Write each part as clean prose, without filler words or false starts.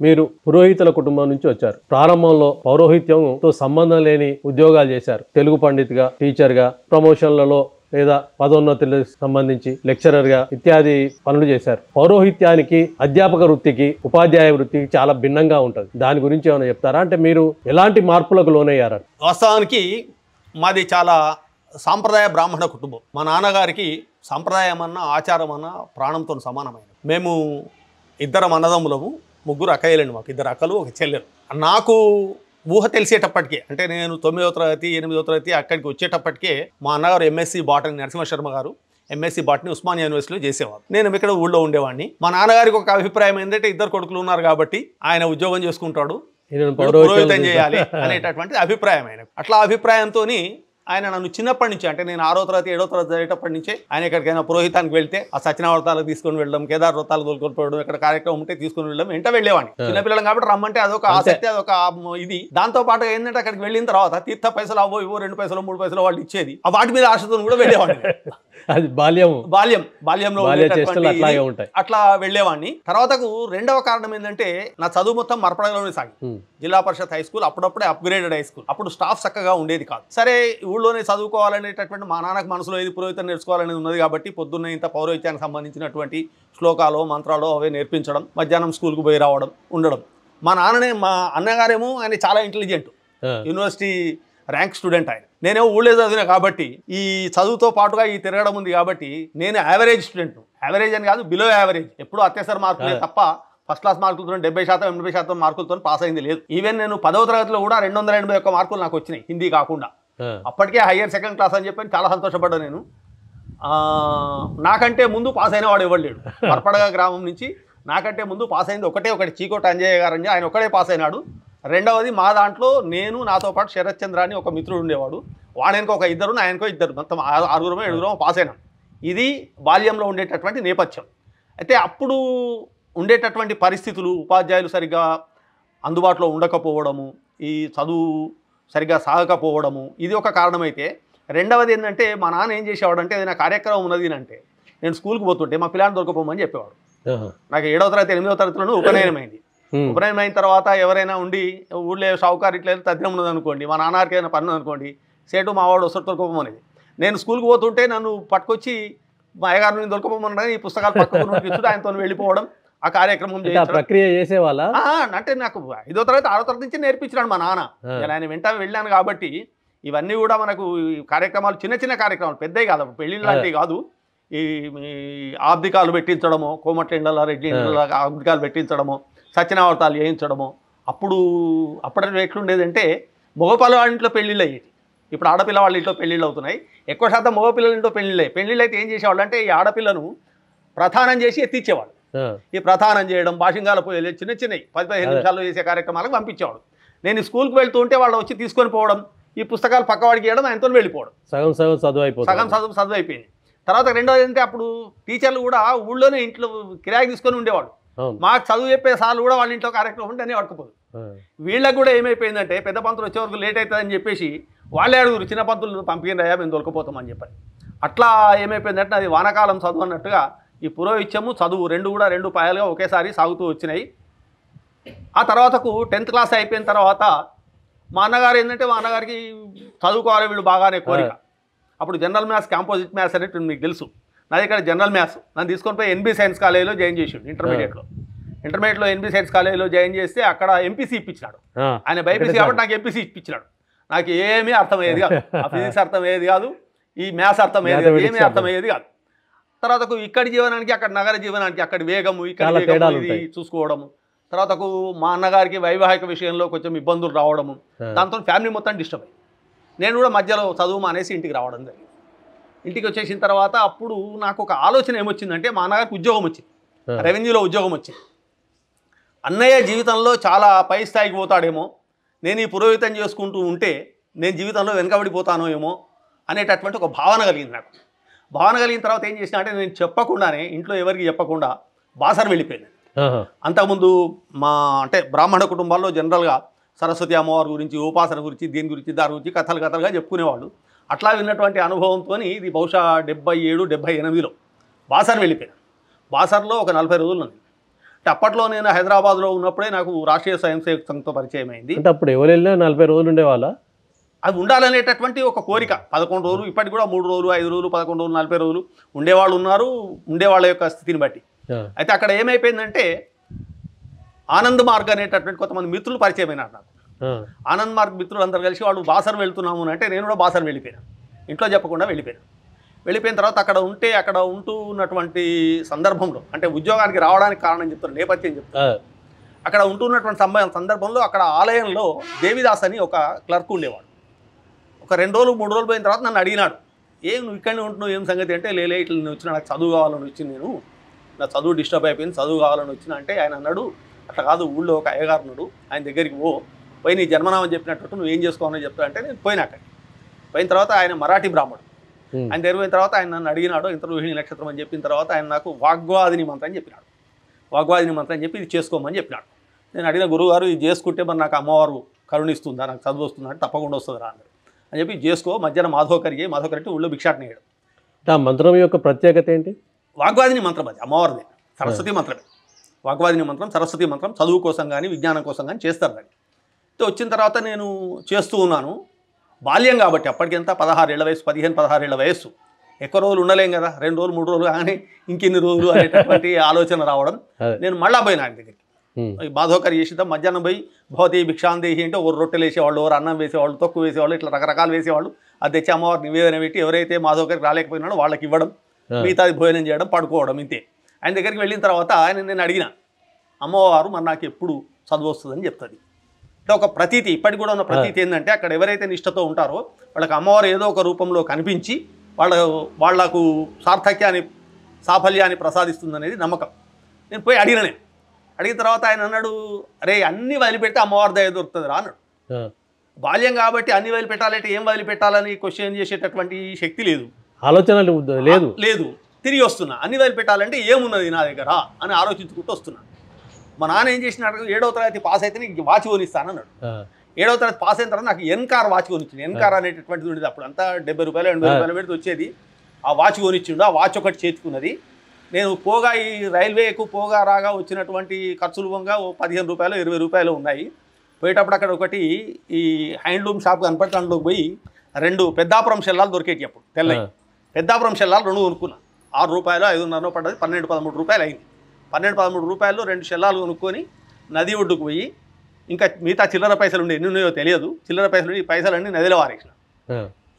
మీరు పురోహితుల కుటుంబం నుంచి వచ్చారు. ప్రారంభంలో పౌరోహిత్యంతో సంబంధం లేని ఉద్యోగాలు చేశారు. తెలుగు పండితుగా, టీచర్గా, ప్రమోషన్లలో లేదా పదోన్నతులకు సంబంధించి లెక్చరర్గా ఇత్యాది పనులు చేశారు. పౌరోహిత్యానికి, అధ్యాపక వృత్తికి, ఉపాధ్యాయ వృత్తికి చాలా భిన్నంగా ఉంటుంది. దాని గురించి ఏమైనా చెప్తారా? అంటే మీరు ఎలాంటి మార్పులకు లోనయ్యారు? వాస్తవానికి మాది చాలా సాంప్రదాయ బ్రాహ్మణ కుటుంబం. మా నాన్నగారికి సాంప్రదాయం అన్న, ఆచారం అన్న ప్రాణంతో సమానమైన. మేము ఇద్దరం అన్నదమ్ములము, ముగ్గురు అక్కయ్యలండి. మాకు ఇద్దరు అక్కలు, ఒక చెల్లెలు. నాకు ఊహ తెలిసేటప్పటికే, అంటే నేను 9వ తరగతి 8వ తరగతి అక్కడికి వచ్చేటప్పటికే మా అన్నగారు ఎంఎస్సి బాటనీ, నరసింహశర్మ గారు ఎంఎస్సి బాటనీ ఉస్మానియా యూనివర్సిటీలో చేసేవారు. నేను ఇక్కడ ఊళ్ళో ఉండేవాడిని. మా నాన్నగారికి ఒక అభిప్రాయం ఏంటంటే, ఇద్దరు కొడుకులు ఉన్నారు కాబట్టి ఆయన ఉద్యోగం చేసుకుంటాడు, పౌరోహిత్యం చేయాలి అనేటటువంటి అభిప్రాయం ఆయన. అట్లా అభిప్రాయంతో ఆయన నన్ను చిన్నప్పటి నుంచి, అంటే నేను 6వ తరగతి 7వ తరగతి చదివేటప్పటి నుంచే ఆయన ఎక్కడికైనా పురోహితానికి వెళ్తే ఆ సత్యనావ్రతాలకు తీసుకొని వెళ్ళడం, కేదార్ వ్రతాలు తోలుకొని ఇక్కడ కార్యక్రమం ఉంటే తీసుకొని వెళ్ళడం, వెంట వెళ్ళేవాడిని. చిన్నపిల్లలం కాబట్టి రమ్మంటే అదొక ఆసక్తి, అదొక ఇది. దాంతో పాటు ఏంటంటే అక్కడికి వెళ్ళిన తర్వాత తీర్థ పైసలు అవో ఇవో 2 పైసలు 3 పైసలు వాళ్ళు ఇచ్చేది, వాటి మీద ఆశతో కూడా వెళ్ళేవాడిని. అది బాల్యంలో అట్లా వెళ్ళేవాడిని. తర్వాతకు రెండవ కారణం ఏంటంటే, నా చదువు మొత్తం మరపడలోనే సాగి. జిల్లా పరిషత్ హై స్కూల్, అప్పుడప్పుడే అప్గ్రేడెడ్ హై స్కూల్. అప్పుడు స్టాఫ్ చక్కగా ఉండేది కాదు. సరే ఊళ్ళోనే చదువుకోవాలనేటటువంటి మా నాన్నకు మనసులో ఏది పురోహితం నేర్చుకోవాలనేది ఉన్నది కాబట్టి పొద్దున్న ఇంత పౌరోహిత్యానికి సంబంధించినటువంటి శ్లోకాలు, మంత్రాలు అవే నేర్పించడం, మధ్యాహ్నం స్కూల్కి పోయి రావడం ఉండడం. మా అన్నగారేమో ఆయన చాలా ఇంటెలిజెంట్, యూనివర్సిటీ ర్యాంక్ స్టూడెంట్ ఆయన. నేనేమో ఊళ్ళో చదివినా కాబట్టి ఈ చదువుతో పాటుగా ఈ తిరగడం ఉంది కాబట్టి నేను యావరేజ్ స్టూడెంట్. యావరేజ్ అని కాదు, బిలో యావరేజ్. ఎప్పుడు అత్యవసర మార్కులే తప్ప ఫస్ట్ క్లాస్ మార్కులతో 70% 80% మార్కులతో పాస్ అయింది లేదు. ఈవెన్ నేను 10వ తరగతిలో కూడా 281 మార్కులు నాకు వచ్చినాయి, హిందీ కాకుండా. అప్పటికే హయ్యర్ సెకండ్ క్లాస్ అని చెప్పి చాలా సంతోషపడ్డా నేను. నాకంటే ముందు పాస్ అయిన వాడు ఎవరు లేడు. పరపడగ గ్రామం నుంచి నాకంటే ముందు పాస్ అయింది ఒకటి చీకోట అంజయ్య గారు అని, ఆయన ఒకడే పాస్ అయినాడు. రెండవది మా దాంట్లో నేను, నాతో పాటు శరత్ చంద్ర అని ఒక మిత్రుడు ఉండేవాడు. వాడెనక ఒక ఇద్దరు, నాయనకో ఇద్దరు, మొత్తం 6 7 పాస్ అయినాం. ఇది బాల్యంలో ఉండేటటువంటి నేపథ్యం. అయితే అప్పుడు ఉండేటటువంటి పరిస్థితులు, ఉపాధ్యాయులు సరిగ్గా అందుబాటులో ఉండకపోవడము, ఈ చదువు సరిగ్గా సాగకపోవడము, ఇది ఒక కారణమైతే, రెండవది ఏంటంటే మా నాన్న ఏం చేసేవాడు అంటే, ఏదైనా కార్యక్రమం ఉన్నది అంటే నేను స్కూల్కి పోతుంటే మా పిల్లాన్ని దొరకపోమని చెప్పేవాడు. నాకు 7వ తరగతి 8వ తరగతిలోనూ ఉపనయనమైంది. ఉపనయనం అయిన తర్వాత ఎవరైనా ఉండి ఊళ్ళో షావుకారు ఇట్లా తథ్యం ఉన్నది అనుకోండి, మా నాన్నగారికి ఏదైనా పని అనుకోండి, సేటు మా వాడు వస్తారు దొరకపోమనేది. నేను స్కూల్కి పోతుంటే నన్ను పట్టుకొచ్చి మా అయ్యగారిని దొరకపోమని ఈ పుస్తకాలు పక్కన ఆయనతో వెళ్ళిపోవడం, ఆ కార్యక్రమం ప్రక్రియ చేసేవాళ్ళ. అంటే నాకు 5వ తరగతి 6వ తరగతి నుంచి నేర్పించినాడు మా నాన్న. నేను ఆయన వెంట వెళ్ళాను కాబట్టి ఇవన్నీ కూడా మనకు కార్యక్రమాలు, చిన్న చిన్న కార్యక్రమాలు, పెద్దవి కాదు, పెళ్ళిళ్ళు లాంటివి కాదు. ఈ ఆబ్దికాలు పెట్టించడము, కోమట్ల ఇండ్ల రెడ్డి ఇండ్ల ఆబ్దికాలు పెట్టించడము, సత్యనావ్రతాలు చేయించడము. అప్పటి ఎట్లుండేదంటే మగపిల్లవాళ్ళ ఇంట్లో పెళ్ళిళ్ళు అయ్యేది. ఇప్పుడు ఆడపిల్ల వాళ్ళ ఇంట్లో పెళ్ళిళ్ళు అవుతున్నాయి. ఎక్కువ శాతం మగపిల్లల ఇంట్లో పెళ్ళిళ్ళు అయితే ఏం చేసేవాళ్ళు అంటే, ఈ ఆడపిల్లను ప్రధానం చేసి ఎత్తిచ్చేవాళ్ళు. ఈ ప్రధానం చేయడం, భాషింగాల పోయి చిన్న చిన్నవి 10-15 నిమిషాల్లో చేసే కార్యక్రమాలకు పంపించేవాడు. నేను స్కూల్కి వెళ్తూ ఉంటే వాళ్ళు వచ్చి తీసుకొని పోవడం, ఈ పుస్తకాలు పక్కవాడికి ఇవ్వడం, ఆయనతో వెళ్ళిపోవడం. సగం చదువు అయిపోయింది. తర్వాత రెండోది ఏంటంటే, అప్పుడు టీచర్లు కూడా ఊళ్ళోనే ఇంట్లో కిరాయి తీసుకొని ఉండేవాడు. మాకు చదువు చెప్పే సార్లు కూడా వాళ్ళ ఇంట్లో కార్యక్రమం ఉంటే అన్నీ పట్టుకుపోదు. వీళ్ళకి కూడా ఏమైపోయిందంటే, పెద్ద పంతులు వచ్చే వరకు లేట్ అవుతుందని చెప్పేసి వాళ్ళే అడుగురు, చిన్న పంతులు పంపినయ్యా మేము దొరకపోతామని చెప్పని. అట్లా ఏమైపోయిందంటే, అది వానకాలం చదువు అన్నట్టుగా ఈ పురోహిత్యము చదువు రెండు పాయాలుగా ఒకేసారి సాగుతూ వచ్చినాయి. ఆ తర్వాతకు 10th క్లాస్ అయిపోయిన తర్వాత మా అన్నగారు ఏంటంటే, మా అన్నగారికి చదువుకోవాలి వీళ్ళు బాగానే కోరిక. అప్పుడు జనరల్ మ్యాథ్స్, కాంపోజిట్ మ్యాథ్స్ అనేది మీకు తెలుసు. నాది ఇక్కడ జనరల్ మ్యాథ్స్. నన్ను తీసుకొని పోయి NB సైన్స్ కాలేజీలో జాయిన్ చేసిండు. ఇంటర్మీడియట్లో NB సైన్స్ కాలేజీలో జాయిన్ చేస్తే అక్కడ ఎంపీసీ ఇప్పించినాడు. ఆయన బైపీసీ కాబట్టి నాకు ఎంపీసీ ఇప్పించినాడు. నాకు ఏమీ అర్థమయ్యేది కాదు, ఆ ఫిజిక్స్ అర్థమయ్యేది కాదు, ఈ మ్యాథ్స్ అర్థమయ్యేది కాదు, ఏమీ అర్థమయ్యేది కాదు. తర్వాతకు ఇక్కడి జీవనానికి అక్కడ నగర జీవనానికి అక్కడి వేగము, ఇక్కడ ఇది చూసుకోవడము. తర్వాతకు మా అన్నగారికి వైవాహిక విషయంలో కొంచెం ఇబ్బందులు రావడము, దాంతో ఫ్యామిలీ మొత్తం డిస్టర్బ్ అయ్యి నేను కూడా మధ్యలో చదువు మానేసి ఇంటికి రావడం జరిగింది. ఇంటికి వచ్చేసిన తర్వాత అప్పుడు నాకు ఒక ఆలోచన ఏమొచ్చిందంటే, మా అన్నగారికి ఉద్యోగం వచ్చింది, రెవెన్యూలో ఉద్యోగం వచ్చింది. అన్నయ్య జీవితంలో చాలా పై స్థాయికి పోతాడేమో, నేను ఈ పురోహితం చేసుకుంటూ ఉంటే నేను జీవితంలో వెనకబడిపోతానో ఏమో అనేటటువంటి ఒక భావన కలిగింది నాకు. భావన కలిగిన తర్వాత ఏం చేసినా అంటే, నేను చెప్పకుండానే, ఇంట్లో ఎవరికి చెప్పకుండా బాసర్ వెళ్ళిపోయాను. అంతకుముందు మా అంటే బ్రాహ్మణ కుటుంబాల్లో జనరల్గా సరస్వతి అమ్మవారి గురించి, ఉపాసన గురించి, దీని గురించి, దాని గురించి కథలుగా చెప్పుకునేవాళ్ళు. అట్లా విన్నటువంటి అనుభవంతో ఇది బహుశా 77, 78లో బాసర్ వెళ్ళిపోయాను. బాసర్లో ఒక 40 రోజులు ఉంది. అంటే అప్పట్లో నేను హైదరాబాద్లో ఉన్నప్పుడే నాకు రాష్ట్రీయ స్వయం సేవక సంఘంతో పరిచయం అయింది. అంటే అప్పుడు ఎవరు వెళ్ళినా 40 రోజులు ఉండేవాళ్ళ? అది ఉండాలనేటటువంటి ఒక కోరిక. 11 రోజులు, ఇప్పటికి కూడా 3 రోజులు, 5 రోజులు, 11 రోజులు, 40 రోజులు ఉండేవాళ్ళు ఉన్నారు, ఉండేవాళ్ళ యొక్క స్థితిని బట్టి. అయితే అక్కడ ఏమైపోయిందంటే ఆనంద్ మార్గ్ అనేటటువంటి కొంతమంది మిత్రులు పరిచయం అయినారు నాకు. ఆనంద్ మార్గ్ మిత్రులు అందరు కలిసి వాళ్ళు బాసర్ వెళ్తున్నాము అంటే నేను కూడా బాసర్ వెళ్ళిపోయాను, ఇంట్లో చెప్పకుండా వెళ్ళిపోయాను. వెళ్ళిపోయిన తర్వాత అక్కడ ఉంటూ ఉన్నటువంటి సందర్భంలో, అంటే ఉద్యోగానికి రావడానికి కారణం చెప్తారు, నేపథ్యం చెప్తారు. అక్కడ ఉంటున్నటువంటి సందర్భంలో అక్కడ ఆలయంలో దేవిదాస్ అని ఒక క్లర్క్ ఉండేవాడు. ఒక 2 రోజులు 3 రోజులు పోయిన తర్వాత నన్ను అడిగినాడు, నువ్వు ఇక్కడనే ఉంటున్నావు, ఏం సంగతి అంటే, లేలే ఇట్లా నేను వచ్చిన, నాకు చదువు కావాలని వచ్చింది, నేను నా చదువు డిస్టర్బ్ అయిపోయింది, చదువు కావాలని వచ్చిన అంటే ఆయన అన్నాడు, అట్లా కాదు, ఊళ్ళో ఒక అయ్యగారున్నాడు, ఆయన దగ్గరికి పోయి నీ జన్మనామం చెప్పినట్టు నువ్వు ఏం చేసుకోవాలని చెప్తానంటే నేను పోయినా. అక్కడికి పోయిన తర్వాత ఆయన మరాఠీ బ్రాహ్మణుడు. ఆయన తెరిపోయిన తర్వాత ఆయన నన్ను అడిగినాడు, ఇంత రోహిణి నక్షత్రం అని చెప్పిన తర్వాత ఆయన నాకు వాగ్వాదిని మంత్రం చెప్పినాడు. వాగ్వాదిని మంత్రం చెప్పి ఇది చేసుకోమని చెప్పినాడు. నేను అడిగిన గురువుగారు, ఇది చేసుకుంటే మరి నాకు అమ్మవారు కరుణిస్తుందా, నాకు చదువు వస్తుందా అంటే తప్పకుండా వస్తుంది రా అన్నాడు. అని చెప్పి చేసుకో, మధ్యాహ్నం మాధవకరికి ఊళ్ళో భిక్షాటన వేయడం. ఆ మంత్రం యొక్క ప్రత్యేకత ఏంటి? వాగ్వాదిని మంత్రం, అది అమ్మవారిది, సరస్వతి మంత్రమే. వాగ్వాదిని మంత్రం, సరస్వతి మంత్రం చదువు కోసం కానీ విజ్ఞానం కోసం కానీ చేస్తారు. దాన్ని వచ్చిన తర్వాత నేను చేస్తూ ఉన్నాను. బాల్యం కాబట్టి అప్పటికెంత 16 ఏళ్ల వయసు, 15-16 ఏళ్ల వయస్సు, ఎక్కువ రోజులు ఉండలేం కదా, 2 రోజులు 3 రోజులు కానీ ఇంకెన్ని రోజులు అనేటటువంటి ఆలోచన రావడం. నేను మళ్ళా పోయినా ఆయన దగ్గరికి, మాధవకరి చేసేద్దాం. మధ్యాహ్నం పోయి భవతి భిక్షాందేహి అంటే ఒకరు రొట్టెలు వేసేవాళ్ళు, ఒకరు అన్నం వేసేవాళ్ళు, తొక్కు వేసేవాళ్ళు, ఇట్లా రకరకాలు వేసేవాళ్ళు. అది తెచ్చి అమ్మవారు నివేదన పెట్టి ఎవరైతే మాధవకరికి రాలేకపోయినాడో వాళ్ళకి ఇవ్వడం, మిగతాది భోజనం చేయడం, పడుకోవడం, ఇంతే. ఆయన దగ్గరికి వెళ్ళిన తర్వాత నేను అడిగిన, అమ్మవారు మరి నాకు ఎప్పుడు చదువు వస్తుందని చెప్తుంది. అంటే ఒక ప్రతీతి, ఇప్పటికి కూడా ఉన్న ప్రతీతి ఏంటంటే అక్కడ ఎవరైతే నిష్ఠతో ఉంటారో వాళ్ళకి అమ్మవారు ఏదో ఒక రూపంలో కనిపించి వాళ్లకు సాఫల్యాన్ని ప్రసాదిస్తుందనేది నమ్మకం. నేను పోయి అడిగిన తర్వాత ఆయన అన్నాడు, అరే అన్ని వదిలిపెడితే అమ్మవారి దయ దొరుకుతుంది రా అన్నాడు. బాల్యం కాబట్టి అన్ని వదిలిపెట్టాలంటే ఏం వదిలిపెట్టాలని క్వశ్చన్ చేసేటటువంటి శక్తి లేదు, ఆలోచన లేదు. తిరిగి వస్తున్నా, అన్ని వదిలిపెట్టాలంటే ఏమున్నది నా దగ్గర అని ఆలోచించుకుంటూ వస్తున్నా. మా నాన్న ఏం చేసినాడు, 7వ తరగతి పాస్ అయితే నీకు వాచ్ కొనిస్తాను అన్నాడు. 7వ తరగతి పాస్ అయిన తర్వాత నాకు ఎన్కార్ వాచ్ కొనిచ్చింది. ఎన్కార్ అనేటటువంటిది ఉండేది అప్పుడు, అంతా 70 రూపాయలు 80 రూపాయలు పెడితే వచ్చేది. ఆ వాచ్ కొనిచ్చిండు. ఆ వాచ్ ఒకటి చేతుకున్నది. నేను పోగా ఈ రైల్వేకు పోగా రాగా వచ్చినటువంటి ఖర్చులు వంగా 15 రూపాయలు 20 రూపాయలు ఉన్నాయి. పోయేటప్పుడు అక్కడ ఒకటి ఈ హ్యాండ్లూమ్ షాప్ కనపడి దాంట్లోకి పోయి 2 పెద్దాపురం షెల్లాలు దొరికేటి అప్పుడు, తెల్లవి పెద్దాపురం షెల్లాలు 2 కొనుక్కున్నా. 6 రూపాయలు 5.5 పడ్డది, 12-13 రూపాయలు అయింది. 12-13 రూపాయలు 2 షెల్లాలు కొనుక్కొని నది ఒడ్డుకు పోయి, ఇంకా మిగతా చిల్లర పైసలు ఉండే ఎన్ని ఉన్నాయో తెలియదు, చిల్లర పైసలు ఈ పైసలన్నీ నదిలో వారేసిన.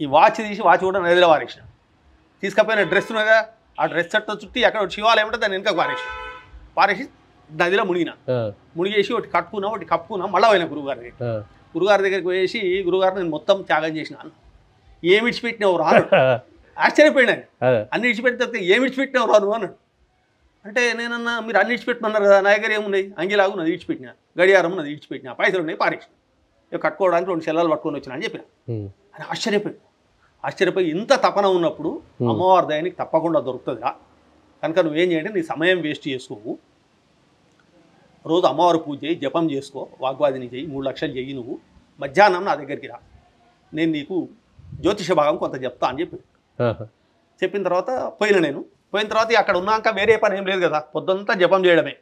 ఈ వాచ్ తీసి వాచ్ కూడా నదిలో వారేసిన. తీసుకపోయిన డ్రెస్ ఉన్నదా, ఆ డ్రెస్ షర్ట్తో చుట్టి అక్కడ ఒకటి శివాలయం ఉంటే దాన్ని వెనక పారేసి నదిలో మునిగేసి ఒకటి కప్పుకున్నా. మళ్ళీ పోయినా గురుగారి దగ్గరికి పోయేసి, గురుగారు నేను మొత్తం త్యాగం చేసినాను, ఏమి విడిచిపెట్టినావు రాను. ఆశ్చర్యపోయినాను, అన్ని విడిచిపెడితే ఏమి విడిచిపెట్టినావు రాను అన్నాడు. అంటే నేనన్నా, మీరు అన్ని విడిచిపెట్టుకున్నారు కదా, నా దగ్గర ఏమున్నాయి, అంగిలాగు నది విడిచిపెట్టినా, గడియారం నది విడిచిపెట్టినా, పైసలు ఉన్నాయి పారేసిన, ఇక కట్టుకోవడానికి 2 షెల్లాలు పట్టుకొని వచ్చినా అని చెప్పిన. అని ఆశ్చర్యపోయి ఇంత తపన ఉన్నప్పుడు అమ్మవారి దయానికి తప్పకుండా దొరుకుతుందిరా, కనుక నువ్వేం చేయండి, నీ సమయం వేస్ట్ చేసుకోవు, రోజు అమ్మవారి పూజ చేయి, జపం చేసుకో, వాగ్వాదిని చేయి, 3 లక్షలు చెయ్యి, నువ్వు మధ్యాహ్నం నా దగ్గరికి రా, నేను నీకు జ్యోతిష భాగం కొంత చెప్తా అని చెప్పిన తర్వాత పోయిన తర్వాత అక్కడ ఉన్నాక వేరే పని ఏం లేదు కదా, పొద్దుంతా జపం చేయడమే.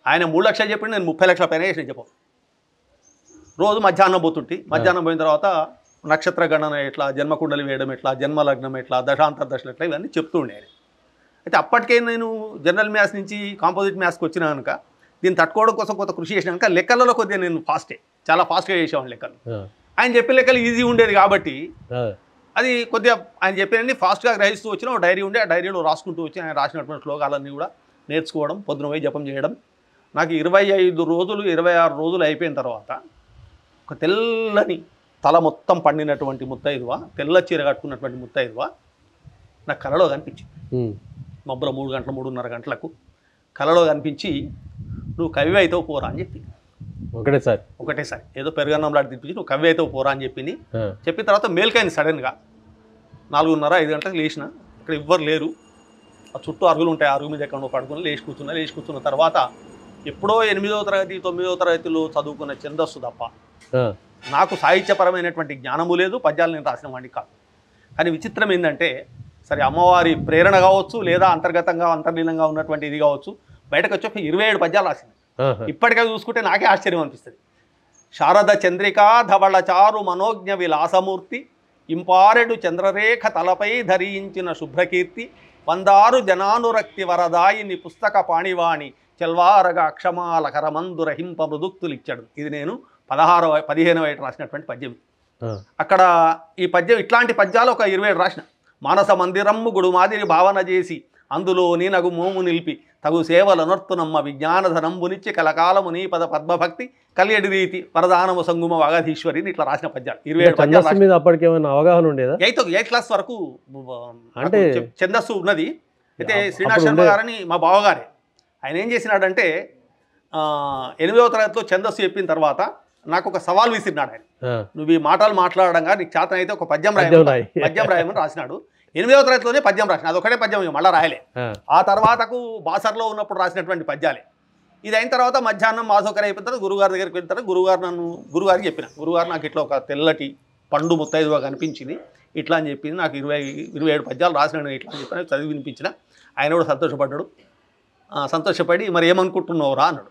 ఆయన 3 లక్షలు చెప్పిండు, నేను 30 లక్షల పైన చేసిన జపం. రోజు మధ్యాహ్నం పోయిన తర్వాత నక్షత్ర గణన ఎట్లా, జన్మకుండలి వేయడం ఎట్లా, జన్మలగ్నం ఎట్లా, దశాంతర్దశలు ఎట్లా, ఇవన్నీ చెప్తూ ఉండే. అయితే అప్పటికే నేను జనరల్ మ్యాథ్స్ నుంచి కాంపోజిట్ మ్యాథ్స్కి వచ్చినా కనుక దీన్ని తట్టుకోవడం కోసం కొంత కృషి చేసిన కనుక లెక్కలలో కొద్దిగా నేను చాలా ఫాస్ట్గా చేసేవాడిని లెక్కలు. ఆయన చెప్పే లెక్కలు ఈజీ ఉండేది కాబట్టి అది కొద్దిగా ఆయన చెప్పినన్ని ఫాస్ట్గా గ్రహిస్తూ వచ్చిన ఒక డైరీ ఉండే, ఆ డైరీలో రాసుకుంటూ వచ్చి ఆయన రాసినటువంటి శ్లోకాలన్నీ కూడా నేర్చుకోవడం, పొద్దున పోయి జపం చేయడం. నాకు 25 రోజులు 26 రోజులు అయిపోయిన తర్వాత ఒక తెల్లని తల మొత్తం పండినటువంటి ముత్తైదువ, తెల్ల చీర కట్టుకున్నటువంటి ముత్తైదువ నాకు కలలో కనిపించింది. మబ్బుల 3 గంటలు 3:30 గంటలకు కలలో కనిపించి, నువ్వు కవి అవుతావు పోరా అని చెప్పింది. ఒకటేసారి ఏదో పెరుగన్నంలాంటి తిప్పించి నువ్వు కవి అవుతావు పోరా అని చెప్పింది. చెప్పిన తర్వాత మేల్కైంది. సడన్గా 4:30-5 గంటలకు లేచిన, ఇక్కడ ఎవ్వరు లేరు, ఆ చుట్టూ అరుగులు ఉంటాయి, అరుగు మీద ఎక్కడ పడుకుని లేచి కూర్చున్న తర్వాత ఎప్పుడో 8వ తరగతి 9వ తరగతిలో చదువుకున్న ఛందస్సు తప్ప నాకు సాహిత్యపరమైనటువంటి జ్ఞానము లేదు, పద్యాలు నేను రాసిన వాడిని కాదు. కానీ విచిత్రం ఏంటంటే, సరే అమ్మవారి ప్రేరణ కావచ్చు, లేదా అంతర్గతంగా అంతర్లీనంగా ఉన్నటువంటి ఇది కావచ్చు, బయటకు వచ్చి ఒక 27 పద్యాలు రాసింది. ఇప్పటికే చూసుకుంటే నాకే ఆశ్చర్యం అనిపిస్తుంది. శారద చంద్రికా ధవళ చారు మనోజ్ఞ విలాసమూర్తి ఇంపారెడు చంద్రరేఖ తలపై ధరించిన శుభ్రకీర్తి వందారు జనానురక్తి వరదాయిని పుస్తక పాణివాణి చెల్వారగా అక్షమాల కరమందు రహింప మృదుక్తులిచ్చాడు. ఇది నేను 15వ ఏట రాసినటువంటి పద్యం. అక్కడ ఈ పద్యం ఇట్లాంటి పద్యాలు ఒక 27 రాసిన. మానస మందిరమ్ము గుడు మాదిరి భావన చేసి అందులో నీ నగు మోము నిలిపి తగు సేవల నర్తునమ్మ విజ్ఞానధనంబునిచ్చి కలకాలము నీ పద పద్మభక్తి కలియడి రీతి వరదానము సంగుమ వాగధీశ్వరిని ఇట్లా రాసిన పద్యాలు 27 పద్యాలు మీద అప్పటికి ఏమైనా అవగాహన ఉండేదా? 8th క్లాస్ వరకు అంటే ఛందస్సు ఉన్నది. అయితే శ్రీనివాస్ శర్మ గారని మా బావగారే, ఆయన ఏం చేసినాడంటే 8వ తరగతిలో ఛందస్సు చెప్పిన తర్వాత నాకు ఒక సవాల్ విసిరినాడు ఆయన. నువ్వు ఈ మాటలు మాట్లాడడంగా నీకు చేతన అయితే ఒక పద్యం రాయమని రాసినాడు. 8వ తరగతిలోనే పద్యం రాసిన, అదొకటే పద్యం, మళ్ళీ రాయలే. ఆ తర్వాతకు బాసర్లో ఉన్నప్పుడు రాసినటువంటి పద్యాలే. ఇది అయిన తర్వాత మధ్యాహ్నం మాసోకర అయిపోయిన తర్వాత గురుగారి దగ్గరికి వెళ్ళిన తర్వాత గురుగారికి చెప్పిన, గురుగారు నాకు ఇట్లా ఒక తెల్లటి పండు ముత్తైదుగా కనిపించింది ఇట్లా అని చెప్పింది, నాకు 27 పద్యాలు రాసినాడు ఇట్లా అని చెప్పిన, చదివి వినిపించిన. ఆయన కూడా సంతోషపడ్డాడు. సంతోషపడి మరి ఏమనుకుంటున్నావురా అన్నాడు.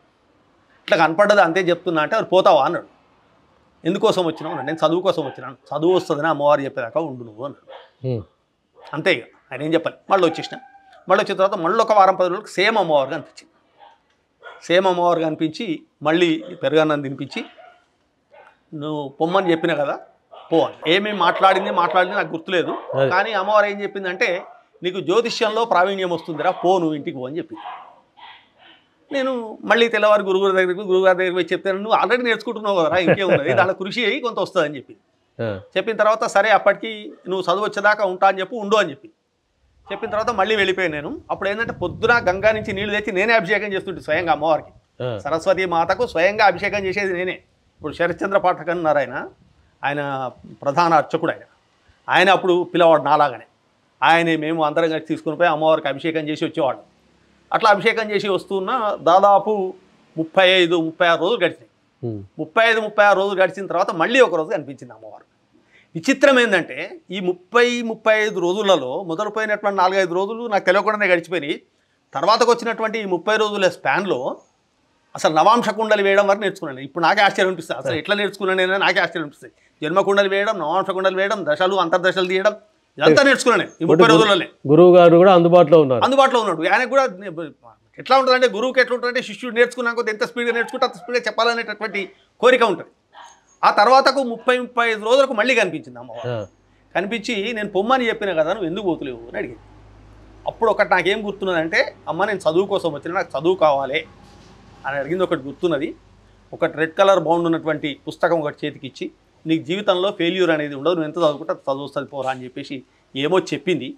ఇట్లా కనపడ్డది అంతే చెప్తున్నా అంటే, మరి పోతావా అన్నాడు. ఎందుకోసం వచ్చినావు అన్నాడు. నేను చదువు కోసం వచ్చినాను, చదువు వస్తుందని అమ్మవారు చెప్పేదాకా ఉండు నువ్వు అన్నాడు. అంతే ఇక ఆయన ఏం చెప్పాలి. మళ్ళీ వచ్చేసిన వచ్చిన తర్వాత మళ్ళీ ఒక వారం 10 రోజులకు సేమ్ అమ్మవారు కనిపించింది. సేమ్ అమ్మవారు కనిపించి మళ్ళీ పెరుగన్నం తినిపించి నువ్వు పొమ్మని చెప్పిన కదా పో అని. ఏమేమి మాట్లాడింది నాకు గుర్తులేదు, కానీ అమ్మవారు ఏం చెప్పిందంటే నీకు జ్యోతిష్యంలో ప్రావీణ్యం వస్తుందిరా పో నువ్వు ఇంటికి పో అని చెప్పింది. నేను మళ్ళీ తెల్లవారు గురుగారి దగ్గరికి పోయి చెప్తాను, నువ్వు ఆల్రెడీ నేర్చుకుంటున్నావు కదరా ఇంకేమున్నది, దాంట్లో కృషి అయ్యి కొంత వస్తుందని చెప్పింది. చెప్పిన తర్వాత సరే అప్పటికి నువ్వు చదువు వచ్చేదాకా ఉంటా అని చెప్పి ఉండు అని చెప్పి చెప్పిన తర్వాత మళ్ళీ వెళ్ళిపోయాను నేను. అప్పుడు ఏంటంటే పొద్దున గంగా నుంచి నీళ్లు తెచ్చి నేనే అభిషేకం చేస్తుంటే స్వయంగా అమ్మవారికి, సరస్వతి మాతకు స్వయంగా అభిషేకం చేసేది నేనే. ఇప్పుడు శరత్చంద్ర పాఠక్ అన్నారు ఆయన ప్రధాన అర్చకుడు ఆయన అప్పుడు పిల్లవాడు నాలాగానే. ఆయనే మేము అందరం కలిసి తీసుకుని పోయి అమ్మవారికి అభిషేకం చేసి వచ్చేవాడు. అట్లా అభిషేకం చేసి వస్తున్న దాదాపు 35-36 రోజులు గడిచినాయి. 35-36 రోజులు గడిచిన తర్వాత మళ్ళీ ఒక రోజు కనిపించింది అమ్మవారు. విచిత్రం ఏంటంటే ఈ 30-35 రోజులలో మొదలుపోయినటువంటి 4-5 రోజులు నాకు తెలియకుండానే గడిచిపోయినాయి. తర్వాతకు వచ్చినటువంటి ఈ 30 రోజుల స్పాన్లో అసలు నవాంశ కుండలు వేయడం వరకు నేర్చుకున్నాను. ఇప్పుడు నాకే ఆశ్చర్యం అనిపిస్తుంది, అసలు ఎట్లా నేర్చుకున్నాను నాకే ఆశ్చర్యం అనిపిస్తుంది. జన్మ కుండలు వేయడం, నవాంశ కుండలు వేయడం, దశలు అంతర్దశలు తీయడం, ఇదంతా నేర్చుకున్నాను ఈ 30 రోజుల్లోనే. గురువు గారు కూడా అందుబాటులో ఉన్నాడు. ఆయనకు కూడా ఎట్లా ఉంటుందంటే గురువుకి ఎట్లా ఉంటుందంటే శిష్యుడు నేర్చుకున్నాక ఎంత స్పీడ్గా నేర్చుకుంటే అంత స్పీడ్గా చెప్పాలనేటటువంటి కోరిక ఉంటుంది. ఆ తర్వాతకు 30-35 రోజులకు మళ్ళీ కనిపించింది అమ్మవారు. కనిపించి నేను పొమ్మని చెప్పిన కదా నువ్వు ఎందుకు పోతులేవు అని అడిగింది. అప్పుడు ఒకటి నాకేం గుర్తున్నదంటే, అమ్మ నేను చదువు కోసం వచ్చిన, నాకు చదువు కావాలి అని అడిగింది. ఒకటి గుర్తున్నది, ఒకటి రెడ్ కలర్ బౌండ్ ఉన్నటువంటి పుస్తకం ఒకటి చేతికి ఇచ్చి, నీకు జీవితంలో ఫెయిల్యూర్ అనేది ఉండదు, నువ్వు ఎంత చదువుకుంటే చదువు వస్తుంది పోరా అని చెప్పేసి ఏమో చెప్పింది,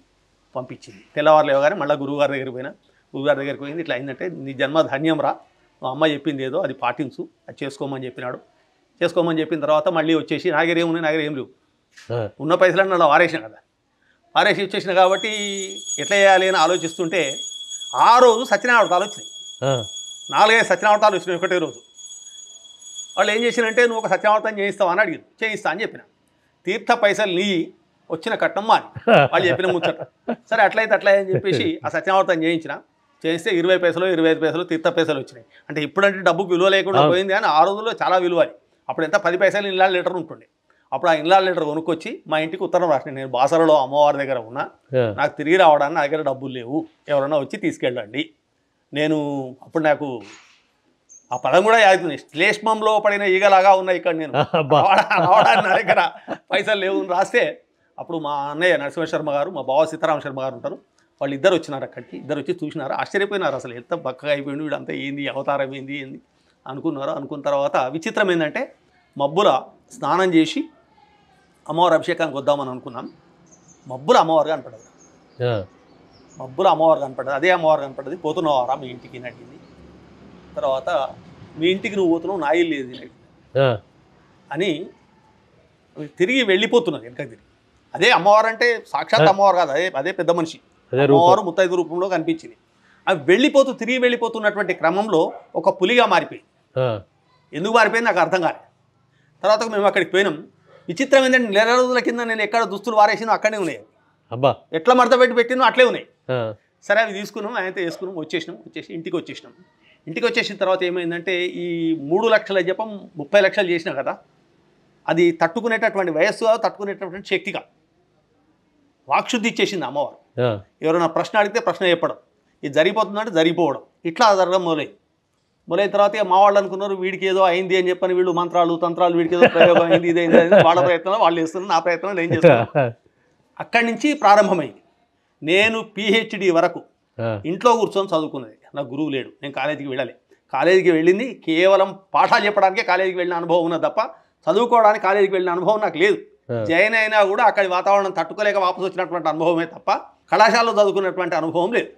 పంపించింది. తెల్లవారు లేవగానే మళ్ళీ గురువుగారి దగ్గరికి పోయినా. గురువుగారి దగ్గరికి పోయింది, ఇట్లా అయిందంటే నీ జన్మ ధన్యం రా, మా అమ్మ చెప్పింది ఏదో అది పాటించు, అది చేసుకోమని చెప్పినాడు. చేసుకోమని చెప్పిన తర్వాత మళ్ళీ వచ్చేసి నా దగ్గర ఏమున్నాయి, నా దగ్గర ఏం లేవు, ఉన్న పైసలన్నీ అలా వారేసిన కదా, వారేసి వచ్చేసిన కాబట్టి ఎట్లా చేయాలి అని ఆలోచిస్తుంటే ఆ రోజు సత్యనారాయణ వచ్చినాయి. 4-5 సత్యనారాయణాలు వచ్చినాయి ఒకటే రోజు. వాళ్ళు ఏం చేసినంటే నువ్వు ఒక సత్యనారాయణ చేయిస్తావా అని అడిగింది. చేయిస్తా అని చెప్పిన. తీర్థ పైసలు నీ వచ్చిన కట్నం మాని వాళ్ళు చెప్పిన ముచ్చట. సరే అట్లయితే అట్లా అని చెప్పేసి ఆ సత్యనారాయణ చేయిస్తే 20 పైసలు 25 పైసలు తీర్థ పైసలు వచ్చినాయి. అంటే ఇప్పుడంటే డబ్బుకు విలువ లేకుండా పోయింది, కానీ ఆ రోజుల్లో చాలా విలువ. అప్పుడు ఎంత 10 పైసలు ఇన్లాడ్ లీటర్ ఉంటుండే. అప్పుడు ఆ ఇన్లాడ్ లీటర్ కొనుక్కొచ్చి మా ఇంటికి ఉత్తరం రాసిన, నేను బాసరలో అమ్మవారి దగ్గర ఉన్నా, నాకు తిరిగి రావడానికి నా దగ్గర డబ్బులు లేవు, ఎవరన్నా వచ్చి తీసుకెళ్ళండి. నేను అప్పుడు నాకు ఆ పదం కూడా యాదుతుంది, శ్లేష్మంలో పడిన ఈగలాగా ఉన్నా ఇక్కడ నేను రావడానికి నా దగ్గర పైసలు లేవు అని రాస్తే, అప్పుడు మా అన్నయ్య నరసింహ శర్మ గారు, మా బావ సీతారామ శర్మ గారు ఉంటారు, వాళ్ళు ఇద్దరు వచ్చినారు. అక్కడికి ఇద్దరు వచ్చి చూసినారు, ఆశ్చర్యపోయినారు. అసలు ఎంత బక్కగా అయిపోయింది వీడంతా, ఏంది అవతారం ఏంది అనుకున్నారు. అనుకున్న తర్వాత విచిత్రం ఏంటంటే మబ్బుల స్నానం చేసి అమ్మవారి అభిషేకానికి వద్దామని అనుకున్నాం. మబ్బుల అమ్మవారు కనపడదు, మబ్బుల అమ్మవారు కనపడదు. అదే అమ్మవారు కనపడ్డది. పోతున్నావారా మీ ఇంటికి అని అడిగింది. తర్వాత మీ ఇంటికి నువ్వు పోతున్నావు, నా ఇల్లు లేదు అని తిరిగి వెళ్ళిపోతున్నది వెనక తిరిగి. అదే అమ్మవారు అంటే సాక్షాత్ అమ్మవారు కాదు, అదే పెద్ద మనిషి అమ్మవారు ముత్తైదు రూపంలో కనిపించింది. అవి తిరిగి వెళ్ళిపోతున్నటువంటి క్రమంలో ఒక పులిగా మారిపోయింది. ఎందుకు మారిపోయింది నాకు అర్థం కాలేదు. తర్వాత మేము అక్కడికి పోయినాం. విచిత్రం ఏంటంటే 4 రోజుల కింద నేను ఎక్కడ దుస్తులు వారేసినో అక్కడే ఉన్నాయి. ఎట్లా మడత పెట్టినో అట్లే ఉన్నాయి. సరే అవి తీసుకున్నాం, ఆయనతో వేసుకున్నాం, వచ్చేసి ఇంటికి వచ్చేసిన తర్వాత ఏమైందంటే ఈ 3 లక్షల జపం 30 లక్షలు చేసినా కదా, అది తట్టుకునేటటువంటి వయస్సు కాదు, తట్టుకునేటటువంటి శక్తి కాదు. వాక్శుద్ధి ఇచ్చేసింది అమ్మవారు. ఎవరైనా ప్రశ్న అడిగితే ప్రశ్న చెప్పడం, ఇది జరిగిపోతుందంటే జరిగిపోవడం, ఇట్లా జరగడం మొదలైన తర్వాత మా వాళ్ళు అనుకున్నారు వీడికి ఏదో అయింది అని చెప్పని, వీళ్ళు మంత్రాలు తంత్రాలు, వీడికి ఏదో ప్రయోగం అయింది, ఇదైంది, వాళ్ళ ప్రయత్నం వాళ్ళు చేస్తున్నారు, నా ప్రయత్నం నేను చేస్తున్నాను. అక్కడి నుంచి ప్రారంభమైంది. నేను PhD వరకు ఇంట్లో కూర్చొని చదువుకున్నది. నాకు గురువు లేడు, నేను కాలేజీకి వెళ్ళాలి. కాలేజీకి వెళ్ళింది కేవలం పాఠాలు చెప్పడానికే కాలేజీకి వెళ్ళిన అనుభవం ఉన్నది తప్ప చదువుకోవడానికి కాలేజీకి వెళ్ళిన అనుభవం నాకు లేదు. జాయిన్ అయినా కూడా అక్కడి వాతావరణం తట్టుకోలేక వాపసు వచ్చినటువంటి అనుభవమే తప్ప కళాశాలలో చదువుకున్నటువంటి అనుభవం లేదు.